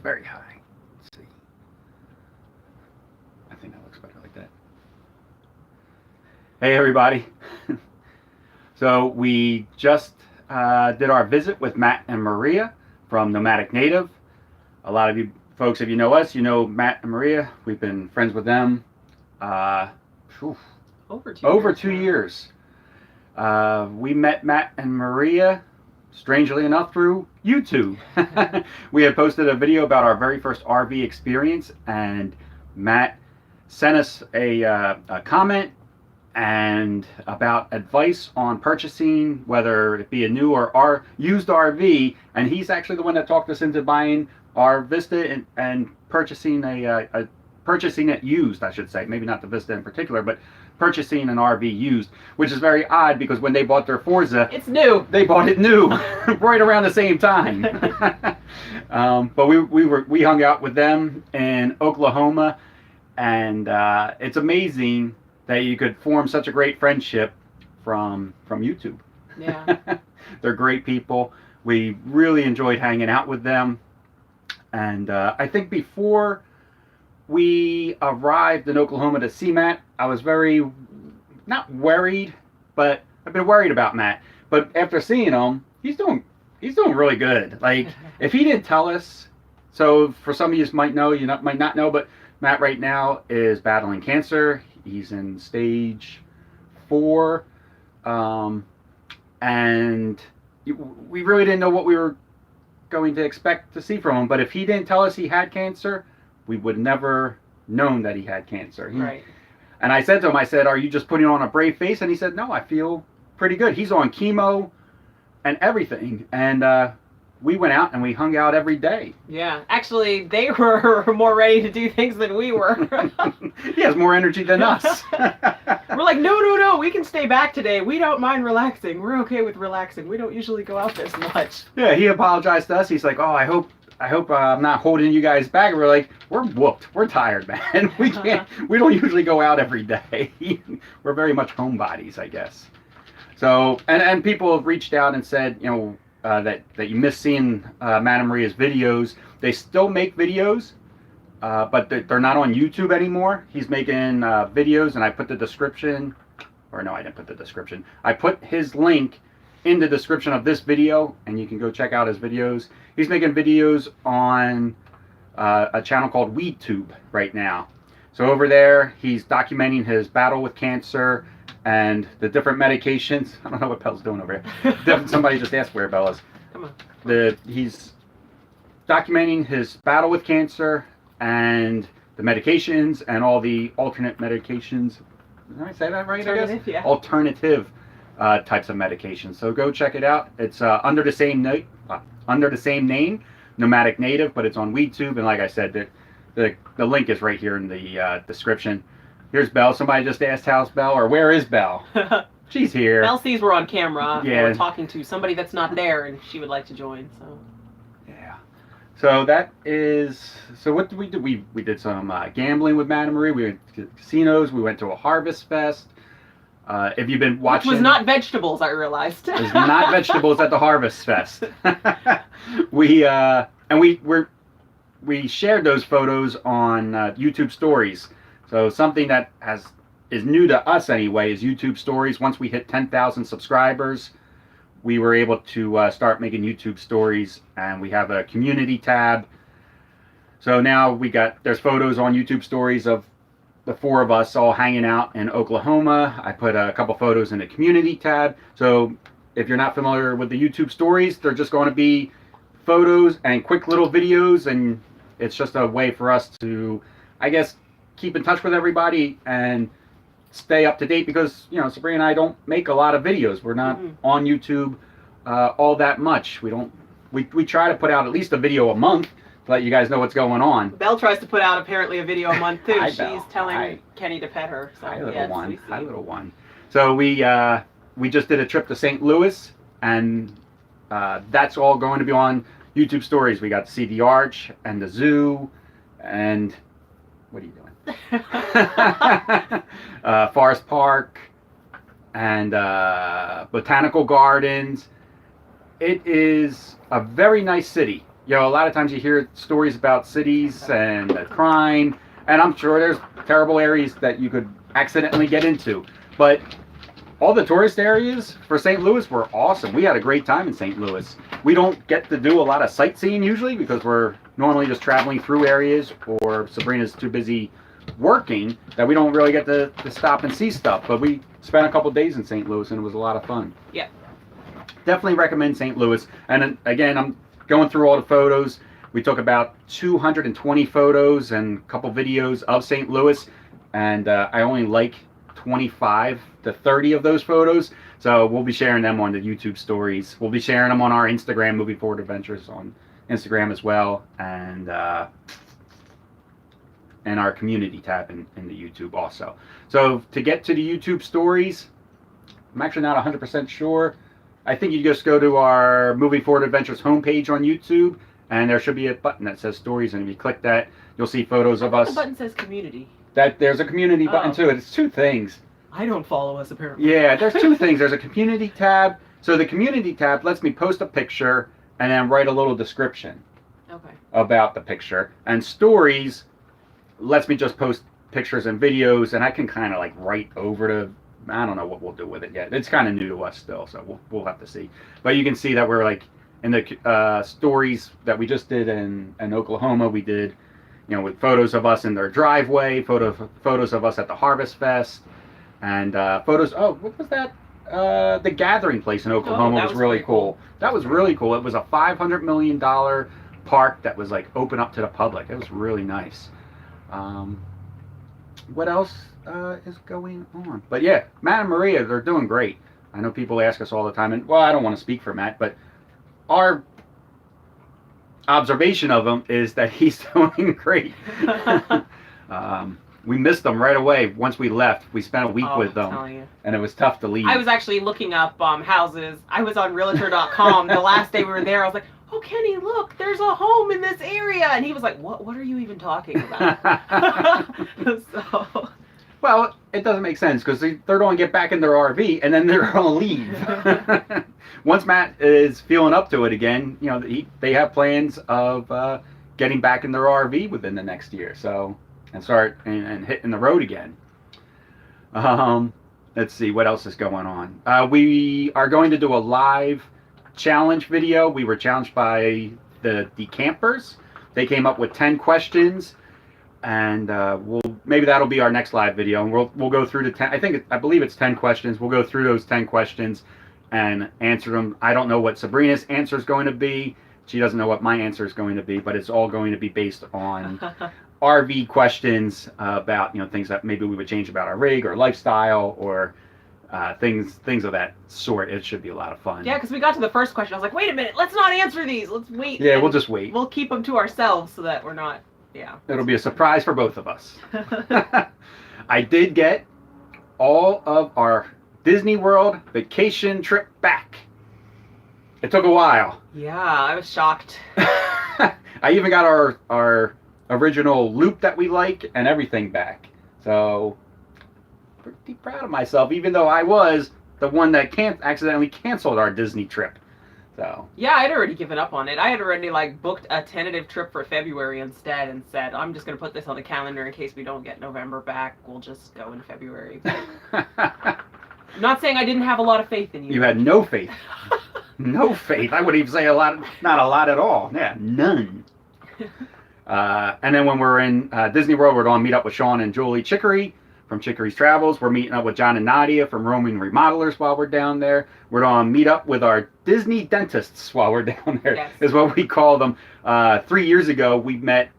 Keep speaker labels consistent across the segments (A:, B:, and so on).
A: very high. Let's see. I think that looks better like that. Hey everybody. So we just did our visit with Matt and Maria from Nomadic Native. A lot of you folks, if you know us, you know Matt and Maria. We've been friends with them over 2 years. We met Matt and Maria, strangely enough, through YouTube. We had posted a video about our very first RV experience, and Matt sent us a comment and about advice on purchasing, whether it be a new or used RV, and he's actually the one that talked us into buying our Vista and purchasing purchasing it used, I should say. Maybe not the Vista in particular, but purchasing an RV used, which is very odd because when they bought their Forza,
B: it's new.
A: They bought it new, right around the same time. But we hung out with them in Oklahoma, and it's amazing that you could form such a great friendship from YouTube.
B: Yeah.
A: They're great people. We really enjoyed hanging out with them. And I think before we arrived in Oklahoma to see Matt, I was not worried, but I've been worried about Matt. But after seeing him, he's doing really good. Like, if he didn't tell us, so for some of you might know, might not know, but Matt right now is battling cancer. He's in stage 4, and we really didn't know what we were going to expect to see from him. But if he didn't tell us he had cancer, we would never known that he had cancer.
B: Right.
A: And I said to him, I said, "Are you just putting on a brave face?" And he said, "No, I feel pretty good." He's on chemo and everything, and we went out and we hung out every day.
B: Yeah, actually, they were more ready to do things than we were.
A: He has more energy than us.
B: We're like, no, we can stay back today. We don't mind relaxing. We're okay with relaxing. We don't usually go out this much.
A: Yeah, he apologized to us. He's like, "Oh, I hope I'm not holding you guys back." And we're like, "We're whooped. We're tired, man. We don't usually go out every day." We're very much homebodies, I guess. So, and people have reached out and said, that you miss seeing Matt and Maria's videos. They still make videos, but they're not on YouTube anymore. He's making videos, and I put the description, or no, I didn't put the description. I put his link in the description of this video, and you can go check out his videos. He's making videos on a channel called WeedTube right now. So over there, he's documenting his battle with cancer and the different medications. I don't know what Belle's doing over here. Somebody just asked where Belle is.
B: Come on.
A: He's documenting his battle with cancer and the medications and all the alternate medications. Did I say that right?
B: Alternative, yeah.
A: Alternative types of medications. So go check it out. It's under the same name, Nomadic Native, but it's on WeedTube. And like I said, the link is right here in the description. Here's Belle. Somebody just asked, "How's Belle?" or "Where is Belle?" She's here.
B: Belle sees we're on camera.
A: Yeah.
B: And we're talking to somebody that's not there, and she would like to join. So.
A: Yeah. So that is. So what did we do? We did some gambling with Matt and Marie. We went to casinos. We went to a harvest fest. If you've been watching,
B: which was not vegetables, I realized.
A: It was not vegetables at the harvest fest. We shared those photos on YouTube Stories. So something that is new to us anyway is YouTube Stories. Once we hit 10,000 subscribers, we were able to start making YouTube Stories, and we have a community tab. So now there's photos on YouTube Stories of the 4 of us all hanging out in Oklahoma. I put a couple photos in the community tab. So if you're not familiar with the YouTube Stories, they're just going to be photos and quick little videos, and it's just a way for us to, I guess, keep in touch with everybody and stay up to date, because Sabrina and I don't make a lot of videos. We're not on YouTube all that much. We try to put out at least a video a month to let you guys know what's going on.
B: Belle tries to put out apparently a video a month too.
A: Hi,
B: She's
A: Belle.
B: telling Kenny to pet her. So,
A: Hi, little
B: yes,
A: one. Hi, little one. So we just did a trip to St. Louis, and that's all going to be on YouTube Stories. We got to see the Arch and the zoo, and what are you doing? Forest Park and botanical gardens. It is a very nice city. You know, a lot of times you hear stories about cities and crime, and I'm sure there's terrible areas that you could accidentally get into. But all the tourist areas for St. Louis were awesome. We had a great time in St. Louis. We don't get to do a lot of sightseeing usually because we're normally just traveling through areas, or Sabrina's too busy working that we don't really get to stop and see stuff. But we spent a couple days in St. Louis and it was a lot of fun.
B: Yeah.
A: Definitely recommend St. Louis. And again, I'm going through all the photos. We took about 220 photos and a couple videos of St. Louis, and I only like 25 to 30 of those photos. So we'll be sharing them on the YouTube stories. We'll be sharing them on our Instagram, Moving Forward Adventures on Instagram as well, and our community tab in the YouTube also. So to get to the YouTube stories, I'm actually not 100% sure. I think you just go to our Moving Forward Adventures homepage on YouTube, and there should be a button that says stories, and if you click that, you'll see photos of us.
B: The button says community.
A: There's a community button too. It's two things.
B: I don't follow us apparently.
A: Yeah, there's two things. There's a community tab. So the community tab lets me post a picture and then write a little description about the picture. And stories lets me just post pictures and videos, and I can kind of like write over the, I don't know what we'll do with it yet. It's kind of new to us still, so we'll have to see. But you can see that we're like in the stories that we just did in Oklahoma. We did, you know, with photos of us in their driveway, photos of us at the Harvest Fest, and photos. Oh, what was that? The Gathering place in Oklahoma was really cool. That was really cool. It was a $500 million park that was like open up to the public. It was really nice. What else is going on? But yeah, Matt and Maria, they're doing great. I know people ask us all the time, and well, I don't want to speak for Matt, but our observation of him is that he's doing great. We missed them right away once we left. We spent a week with them, and it was tough to leave.
B: I was actually looking up houses. I was on Realtor.com the last day we were there. I was like, oh, Kenny, look, there's a home in this area. And he was like, what are you even talking about? So...
A: Well, it doesn't make sense because they're going to get back in their RV and then they're going to leave. Once Matt is feeling up to it again, you know, they have plans of getting back in their RV within the next year. So, and start and hitting the road again. Let's see what else is going on. We are going to do a live challenge video. We were challenged by the campers. They came up with 10 questions. And maybe that'll be our next live video, and we'll go through the 10. I believe it's 10 questions. We'll go through those 10 questions and answer them. I don't know what Sabrina's answer is going to be. She doesn't know what my answer is going to be, but it's all going to be based on RV questions about, you know, things that maybe we would change about our rig or lifestyle or things of that sort. It should be a lot of fun.
B: Yeah, because we got to the first question. I was like, wait a minute, let's not answer these. Let's wait.
A: Yeah, we'll just wait.
B: We'll keep them to ourselves so that we're not. Yeah.
A: It'll be a surprise for both of us. I did get all of our Disney World vacation trip back. It took a while.
B: Yeah, I was shocked.
A: I even got our original loop that we like and everything back. So, pretty proud of myself, even though I was the one that accidentally canceled our Disney trip. So.
B: Yeah, I'd already given up on it. I had already booked a tentative trip for February instead and said, I'm just going to put this on the calendar in case we don't get November back. We'll just go in February. I'm not saying I didn't have a lot of faith in you.
A: You had no faith. No faith. I would even say not a lot at all. Yeah, none. And then when we're in Disney World, we're going to meet up with Sean and Julie Chicory from Chicory's Travels. We're meeting up with John and Nadia from Rving Remodelers while we're down there. We're going to meet up with our Disney dentists while we're down there, yes. Is what we call them. 3 years ago, we met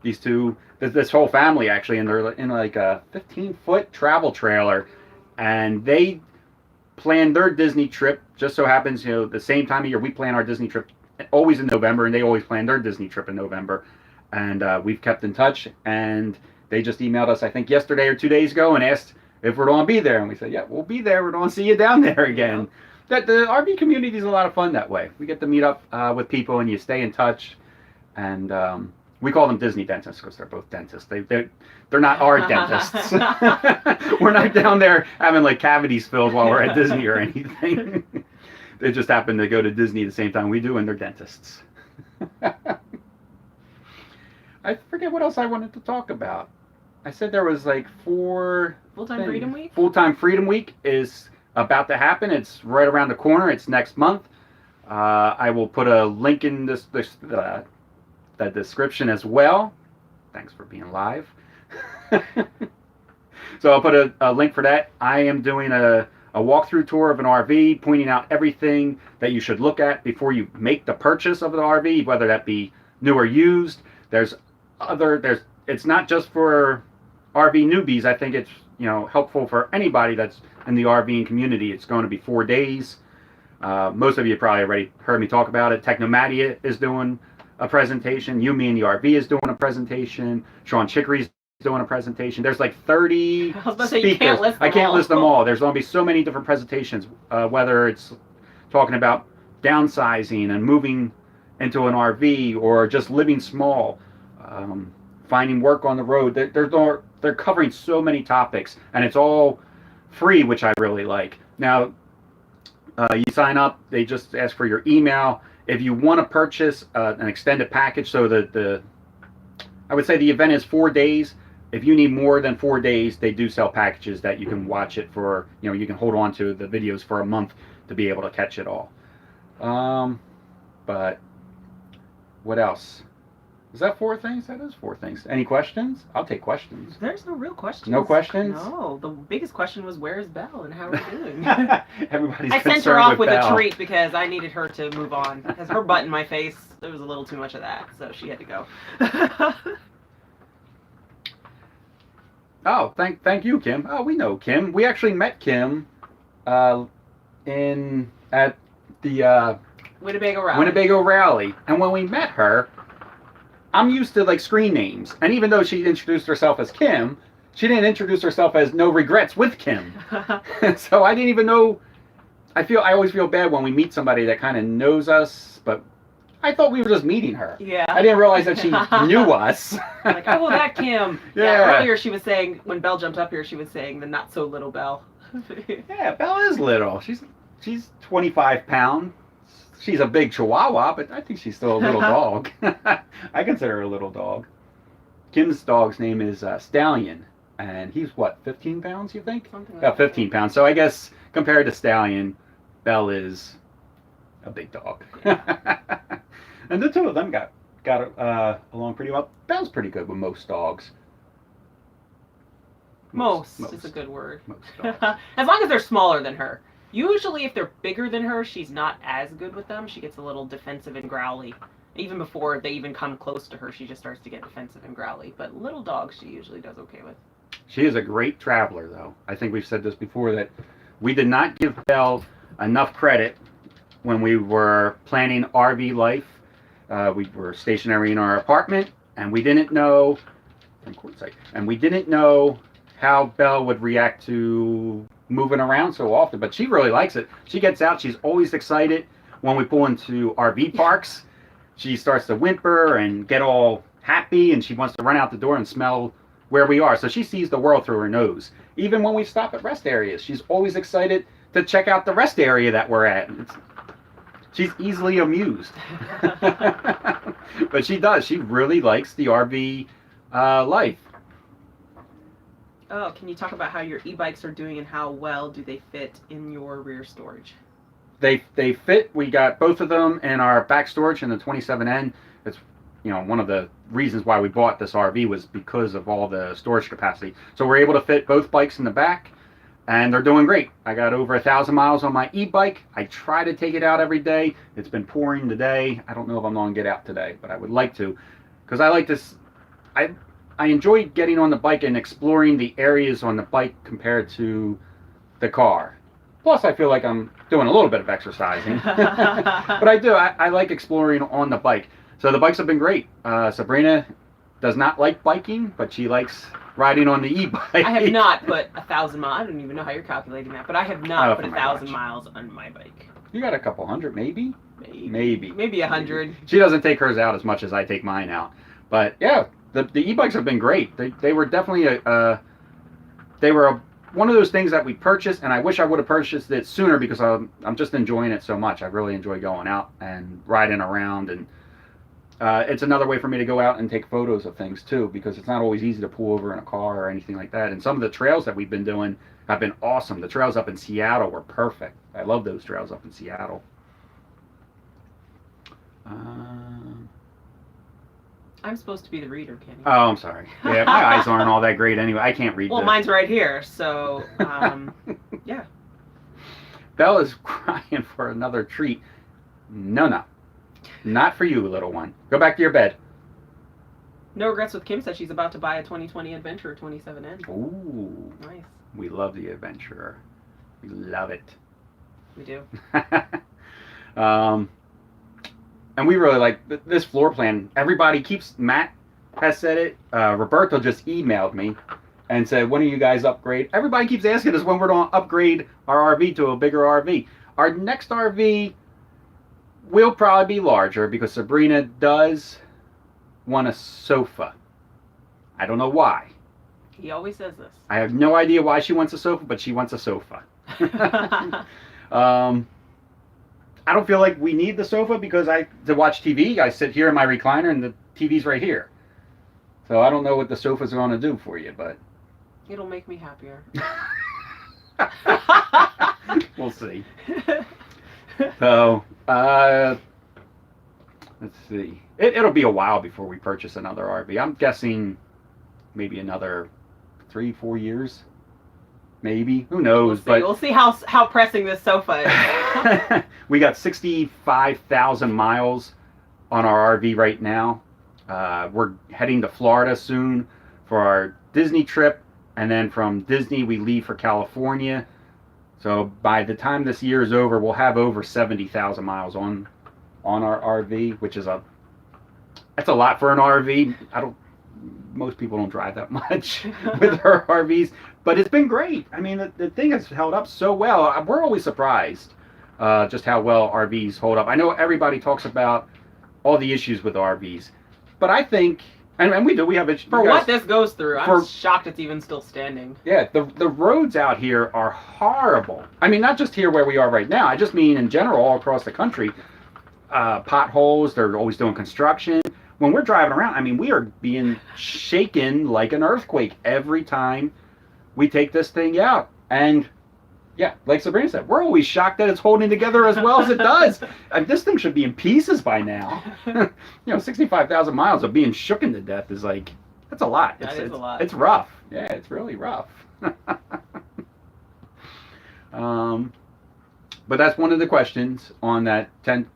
A: these two, this whole family actually, and they're in like a 15-foot travel trailer, and they planned their Disney trip. Just so happens, you know, the same time of year we plan our Disney trip, always in November, and they always plan their Disney trip in November. And we've kept in touch, and they just emailed us, I think, yesterday or 2 days ago and asked if we're going to be there. And we said, yeah, we'll be there. We're going to see you down there again. Yeah. The RV community is a lot of fun that way. We get to meet up with people and you stay in touch. And we call them Disney dentists because they're both dentists. They're not our dentists. We're not down there having like cavities filled while we're at Disney or anything. They just happen to go to Disney at the same time we do, and they're dentists. I forget what else I wanted to talk about. I said there was like 4
B: Full-time Freedom Week?
A: Full-time Freedom Week is about to happen. It's right around the corner. It's next month. I will put a link in the description as well. Thanks for being live. So I'll put a link for that. I am doing a walkthrough tour of an RV, pointing out everything that you should look at before you make the purchase of the RV, whether that be new or used. It's not just for RV newbies. I think it's helpful for anybody that's in the RVing community. It's going to be 4 days. Most of you probably already heard me talk about it. Nomadic is doing a presentation. You, Me, and the RV is doing a presentation. Sean Chicory's doing a presentation. There's like 30
B: I was about to
A: speakers.
B: say, you can't list them
A: I can't
B: all.
A: list them all. There's going to be so many different presentations, whether it's talking about downsizing and moving into an RV or just living small, finding work on the road. They're covering so many topics, and it's all free, which I really like. Now, you sign up. They just ask for your email. If you want to purchase an extended package, so I would say the event is 4 days. If you need more than 4 days, they do sell packages that you can watch it for, you can hold on to the videos for a month to be able to catch it all. But what else? Is that 4 things? That is 4 things. Any questions? I'll take questions.
B: There's no real questions.
A: No questions?
B: No. The biggest question was, where's Belle and how are we doing?
A: Everybody's
B: I sent her
A: concerned
B: off with
A: Belle.
B: a treat because I needed her to move on. Because her butt in my face, there was a little too much of that, so she had to go.
A: Oh, thank you, Kim. Oh, we know Kim. We actually met Kim at the
B: Winnebago
A: Rally. And when we met her, I'm used to like screen names. And even though she introduced herself as Kim, she didn't introduce herself as No Regrets with Kim. So I didn't even know. I always feel bad when we meet somebody that kind of knows us, but I thought we were just meeting her.
B: Yeah.
A: I didn't realize that she knew us.
B: Like, oh, that Kim.
A: Yeah.
B: Earlier she was saying, when Belle jumped up here, she was saying the not so little Belle.
A: Yeah, Belle is little. She's 25 pounds. She's a big chihuahua, but I think she's still a little dog. I consider her a little dog. Kim's dog's name is Stallion, and he's what, 15 pounds, you think?
B: Something like
A: About 15 pounds. So I guess compared to Stallion, Belle is a big dog. And the two of them got along pretty well. Belle's pretty good with most dogs.
B: Most is a good word.
A: Most dogs.
B: As long as they're smaller than her. Usually if they're bigger than her, she's not as good with them. She gets a little defensive and growly. Even before they even come close to her, she just starts to get defensive and growly. But little dogs she usually does okay with.
A: She is a great traveler, though. I think we've said this before, that we did not give Belle enough credit when we were planning RV life. We were stationary in our apartment, and we didn't know, how Belle would react to moving around so often. But she really likes it. She gets out. She's always excited when we pull into RV parks. She starts to whimper and get all happy, and she wants to run out the door and smell where we are. So she sees the world through her nose. Even when we stop at rest areas, she's always excited to check out the rest area that we're at. She's easily amused. But she does. She really likes the RV life.
B: Oh, can you talk about how your e-bikes are doing and how well do they fit in your rear storage?
A: They fit. We got both of them in our back storage in the 27N. It's one of the reasons why we bought this RV was because of all the storage capacity. So we're able to fit both bikes in the back, and they're doing great. I got over 1,000 miles on my e-bike. I try to take it out every day. It's been pouring today. I don't know if I'm going to get out today, but I would like to, because I like this. I enjoy getting on the bike and exploring the areas on the bike compared to the car. Plus, I feel like I'm doing a little bit of exercising. But I do. I like exploring on the bike. So the bikes have been great. Sabrina does not like biking, but she likes riding on the e-bike.
B: I have not put 1,000 miles. I don't even know how you're calculating that, but I have not put 1,000
A: watch.
B: miles on my bike.
A: You got a couple hundred, maybe? Maybe
B: 100.
A: She doesn't take hers out as much as I take mine out. But yeah, the e-bikes have been great. They were definitely one of those things that we purchased, and I wish I would have purchased it sooner because I'm just enjoying it so much. I really enjoy going out and riding around, and it's another way for me to go out and take photos of things too, because it's not always easy to pull over in a car or anything like that. And some of the trails that we've been doing have been awesome. The trails up in Seattle were perfect. I love those trails up in Seattle.
B: I'm supposed to be the reader, Kenny.
A: Oh, I'm sorry. Yeah, my eyes aren't all that great anyway. I can't read.
B: Well, mine's right here, so yeah.
A: Bella's crying for another treat. No. Not for you, little one. Go back to your bed.
B: No regrets with Kim said she's about to buy a 2020 Adventurer 27N.
A: Ooh.
B: Nice.
A: We love the Adventurer. We love it.
B: We do.
A: And we really like this floor plan. Everybody keeps, Matt has said it. Roberto just emailed me and said, when are you guys upgrade? Everybody keeps asking us when we're going to upgrade our RV to a bigger RV. Our next RV will probably be larger because Sabrina does want a sofa. I don't know why.
B: He always says this.
A: I have no idea why she wants a sofa, but she wants a sofa. I don't feel like we need the sofa because to watch TV, I sit here in my recliner and the TV's right here. So I don't know what the sofa's going to do for you, but
B: it'll make me happier.
A: We'll see. So, let's see. It'll be a while before we purchase another RV. I'm guessing maybe another 3-4 years. Maybe. Who knows?
B: We'll see how pressing this sofa is.
A: We got 65,000 miles on our RV right now. We're heading to Florida soon for our Disney trip. And then from Disney, we leave for California. So by the time this year is over, we'll have over 70,000 miles on our RV, which is that's a lot for an RV. Most people don't drive that much with their RVs, but it's been great. I mean, the thing has held up so well. We're always surprised just how well RVs hold up. I know everybody talks about all the issues with RVs, but I think, and we do, we have it.
B: For what this goes through, I'm shocked it's even still standing.
A: Yeah, the roads out here are horrible. I mean, not just here where we are right now. I just mean in general all across the country. Potholes, they're always doing construction. When we're driving around, I mean, we are being shaken like an earthquake every time we take this thing out. And yeah, like Sabrina said, we're always shocked that it's holding together as well as it does. This thing should be in pieces by now. 65,000 miles of being shooken to death is that's a lot.
B: That is a lot.
A: It's rough. Yeah, it's really rough. But that's one of the questions on that 10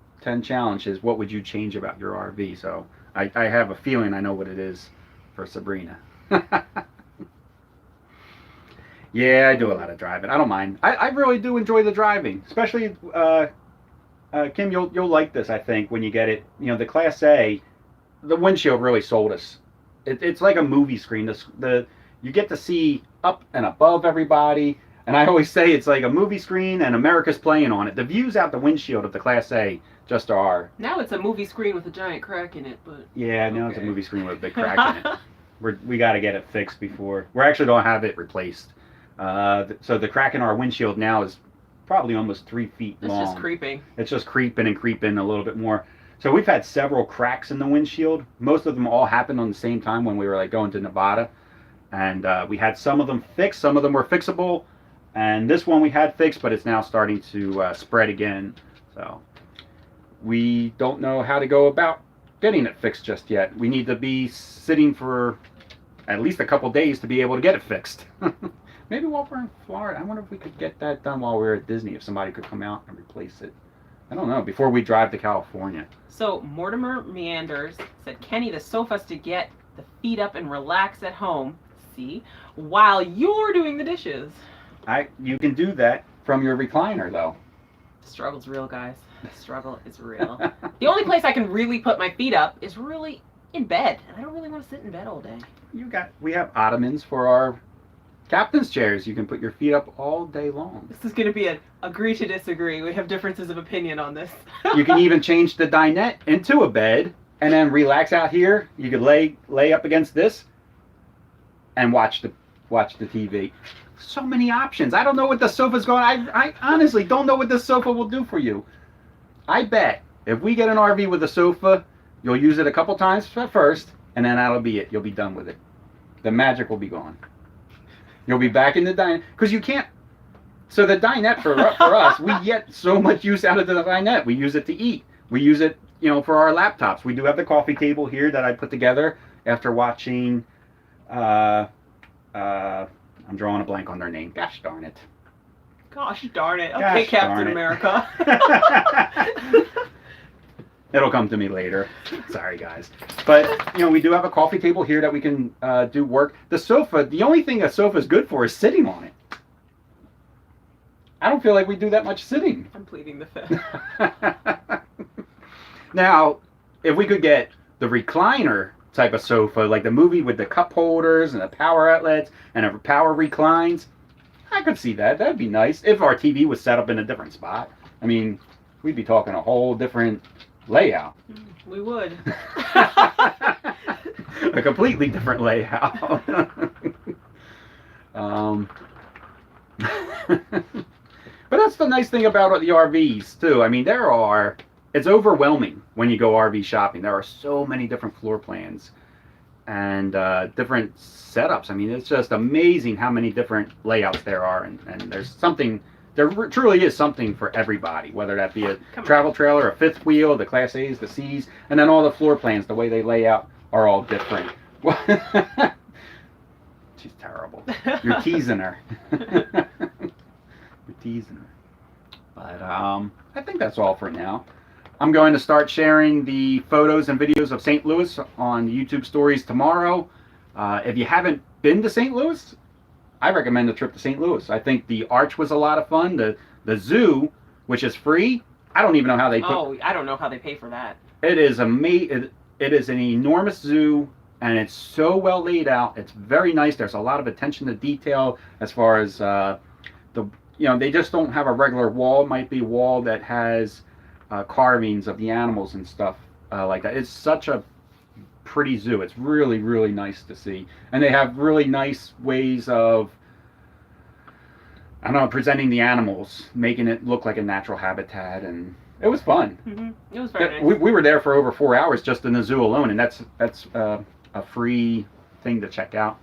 A: challenge is what would you change about your RV? So I have a feeling I know what it is for Sabrina. Yeah, I do a lot of driving. I don't mind. I really do enjoy the driving, especially Kim. You'll like this, I think, when you get it. The Class A, the windshield really sold us. It's like a movie screen. You get to see up and above everybody, and I always say it's like a movie screen and America's playing on it. The views out the windshield of the Class A just are.
B: Now it's a movie screen with a giant crack in it, but
A: yeah, now it's a movie screen with a big crack in it. We got to get it fixed before we're actually going to have it replaced. So the crack in our windshield now is probably almost 3 feet long.
B: It's just creeping.
A: It's just creeping a little bit more. So we've had several cracks in the windshield. Most of them all happened on the same time when we were going to Nevada. And we had some of them fixed. Some of them were fixable. And this one we had fixed, but it's now starting to spread again. So we don't know how to go about getting it fixed just yet. We need to be sitting for at least a couple days to be able to get it fixed. Maybe while we're in Florida. I wonder if we could get that done while we're at Disney, if somebody could come out and replace it. I don't know, before we drive to California.
B: So Mortimer Meanders said, Kenny, the sofa's to get the feet up and relax at home, see, while you're doing the dishes.
A: You can do that from your recliner, though.
B: The struggle's real, guys. The struggle is real. The only place I can really put my feet up is really in bed. And I don't really want to sit in bed all day.
A: We have ottomans for our captain's chairs. You can put your feet up all day long.
B: This is going to be an agree to disagree. We have differences of opinion on this.
A: You can even change the dinette into a bed and then relax out here. You could lay up against this and watch the TV. So many options. I don't know what the sofa's going. I honestly don't know what this sofa will do for you. I bet if we get an RV with a sofa, You'll use it a couple times at first, and then that'll be it. You'll be done with it. The magic will be gone. You'll be back in the dinette, because you can't. So the dinette for us, we get so much use out of the dinette. We use it to eat. We use it, for our laptops. We do have the coffee table here that I put together after watching. I'm drawing a blank on their name. Gosh darn it.
B: Gosh darn it. Okay, Captain America.
A: It'll come to me later. Sorry, guys. But, we do have a coffee table here that we can do work. The sofa, the only thing a sofa is good for is sitting on it. I don't feel like we do that much sitting.
B: I'm pleading the fifth.
A: Now, if we could get the recliner type of sofa, like the movie with the cup holders and the power outlets and a power reclines, I could see that. That'd be nice. If our TV was set up in a different spot. I mean, we'd be talking a whole different layout.
B: We would.
A: A completely different layout. But that's the nice thing about the RVs too. I mean, it's overwhelming when you go RV shopping. There are so many different floor plans and different setups. I mean, it's just amazing how many different layouts there are, and there truly is something for everybody, whether that be a travel trailer, a fifth wheel, the Class A's, the C's, and then all the floor plans, the way they lay out are all different. She's terrible. You're teasing her. You're teasing her. But I think that's all for now. I'm going to start sharing the photos and videos of St. Louis on the YouTube stories tomorrow. If you haven't been to St. Louis, I recommend a trip to St. Louis. I think the Arch was a lot of fun. The zoo, which is free, I don't even know how they
B: I don't know how they pay for that.
A: It is amazing. It is an enormous zoo, and it's so well laid out. It's very nice. There's a lot of attention to detail as far as they just don't have a regular wall. It might be a wall that has carvings of the animals and stuff like that. It's such a pretty zoo. It's really, really nice to see. And they have really nice ways of, presenting the animals, making it look like a natural habitat, and it was fun.
B: Mm-hmm. It was very nice.
A: We were there for over 4 hours just in the zoo alone, and that's a free thing to check out.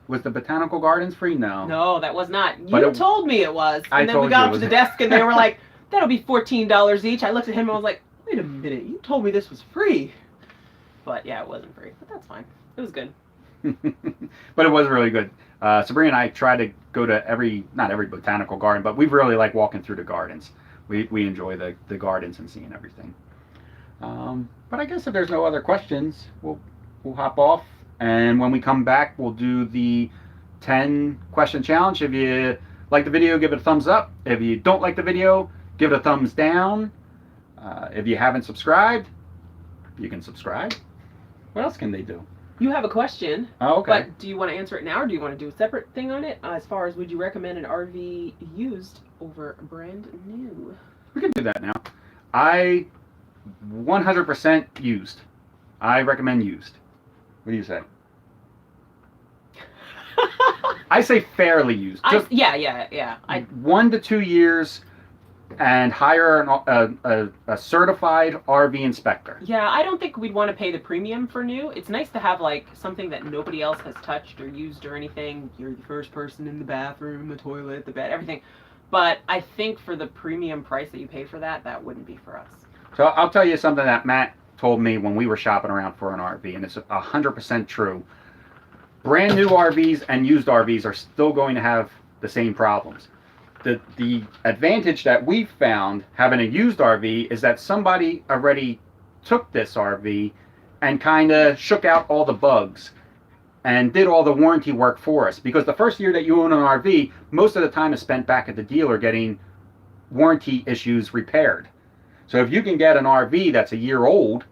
A: Was the botanical gardens free? No.
B: No, that was not. You told me it was. And then we got up to the desk and they were like, that'll be $14 each. I looked at him and I was like, wait a minute, you told me this was free. But yeah, it wasn't free. But that's fine. It was good.
A: But it was really good. Sabrina and I try to go to not every botanical garden, but we really like walking through the gardens. We enjoy the gardens and seeing everything. But I guess if there's no other questions, we'll hop off. And when we come back, we'll do the 10 question challenge. If you like the video, give it a thumbs up. If you don't like the video, give it a thumbs down. If you haven't subscribed, you can subscribe. What else can they do?
B: You have a question.
A: Oh, okay.
B: But do you want to answer it now, or do you want to do a separate thing on it? As far as, would you recommend an RV used over brand new?
A: We can do that now. I 100% used. I recommend used. What do you say? I say fairly used. Just
B: yeah.
A: 1 to 2 years, and hire a certified RV inspector.
B: Yeah, I don't think we'd want to pay the premium for new. It's nice to have like something that nobody else has touched or used or anything. You're the first person in the bathroom, the toilet, the bed, everything. But I think for the premium price that you pay for that wouldn't be for us.
A: So I'll tell you something that Matt told me when we were shopping around for an RV, and it's 100% true. Brand new RVs and used RVs are still going to have the same problems. The advantage that we've found having a used RV is that somebody already took this RV and kind of shook out all the bugs and did all the warranty work for us. Because the first year that you own an RV, most of the time is spent back at the dealer getting warranty issues repaired. So if you can get an RV that's a year old,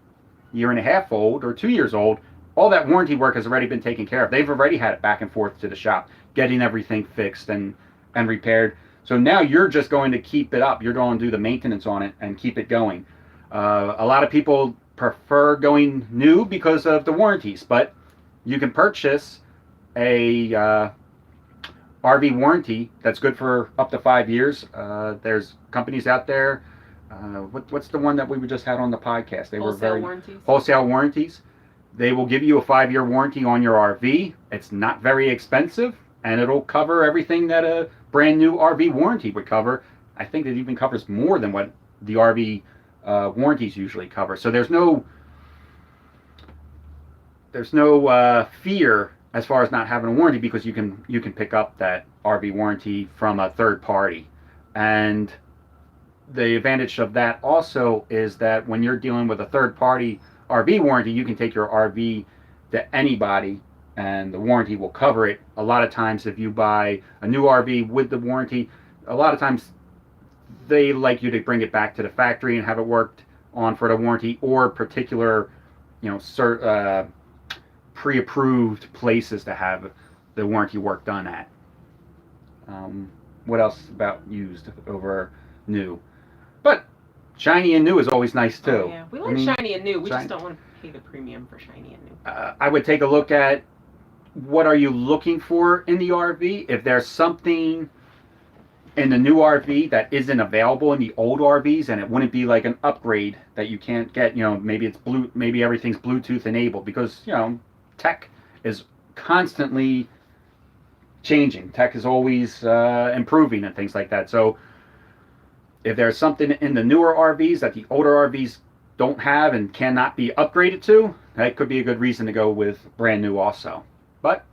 A: year and a half old, or 2 years old, all that warranty work has already been taken care of. They've already had it back and forth to the shop, getting everything fixed and repaired. So now you're just going to keep it up. You're going to do the maintenance on it and keep it going. A lot of people prefer going new because of the warranties, but you can purchase a RV warranty that's good for up to 5 years. There's companies out there what's the one that we just had on the podcast? They were
B: Wholesale warranties.
A: Wholesale warranties. They will give you a 5-year warranty on your RV. It's not very expensive, and it'll cover everything that a brand new RV warranty would cover. I think it even covers more than what the RV warranties usually cover. So there's no fear as far as not having a warranty, because you can pick up that RV warranty from a third party. And the advantage of that also is that when you're dealing with a third party RV warranty, you can take your RV to anybody and the warranty will cover it. A lot of times if you buy a new RV with the warranty, a lot of times they like you to bring it back to the factory and have it worked on for the warranty, or particular, pre-approved places to have the warranty work done at. What else about used over new? But shiny and new is always nice too.
B: Oh, yeah, we like shiny and new. We just don't want to pay the premium for shiny and new.
A: I would take a look at what are you looking for in the RV. If there's something in the new RV that isn't available in the old RVs, and it wouldn't be like an upgrade that you can't get, maybe everything's Bluetooth enabled, because tech is constantly changing. Tech is always improving and things like that. So if there's something in the newer RVs that the older RVs don't have and cannot be upgraded to, that could be a good reason to go with brand new also. But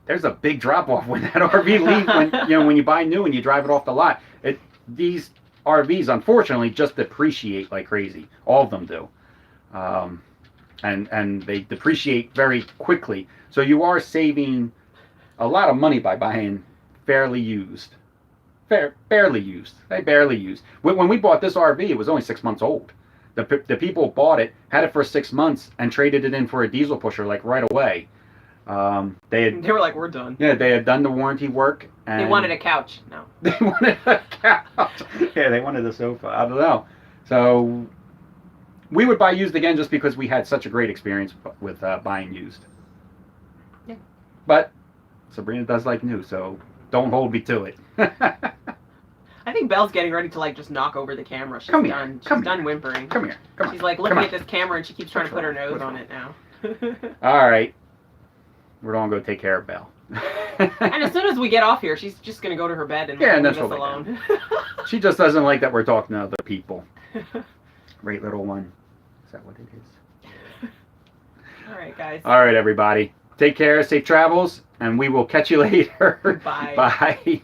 A: there's a big drop off when that RV leaves. When you buy new and you drive it off the lot, these RVs unfortunately just depreciate like crazy. All of them do, and they depreciate very quickly. So you are saving a lot of money by buying fairly used, barely used. Barely used. When we bought this RV, it was only 6 months old. The people bought it, had it for 6 months, and traded it in for a diesel pusher like right away. They
B: were like, we're done.
A: Yeah, they had done the warranty work. And
B: they wanted a couch. No.
A: They wanted a couch. Yeah, they wanted a sofa. I don't know. So we would buy used again just because we had such a great experience with buying used.
B: Yeah.
A: But Sabrina does like new, so don't hold me to it.
B: I think Belle's getting ready to just knock over the camera. She's done. She's done whimpering.
A: Come here. Come on.
B: She's looking at this camera and she keeps trying to put her nose on it now.
A: All right. We're going to go take care of Belle.
B: And as soon as we get off here, she's just going to go to her bed and
A: leave
B: us alone.
A: She just doesn't like that we're talking to other people. Great little one. Is that what it is?
B: All right, guys.
A: All right, everybody. Take care. Safe travels. And we will catch you later.
B: Bye.
A: Bye.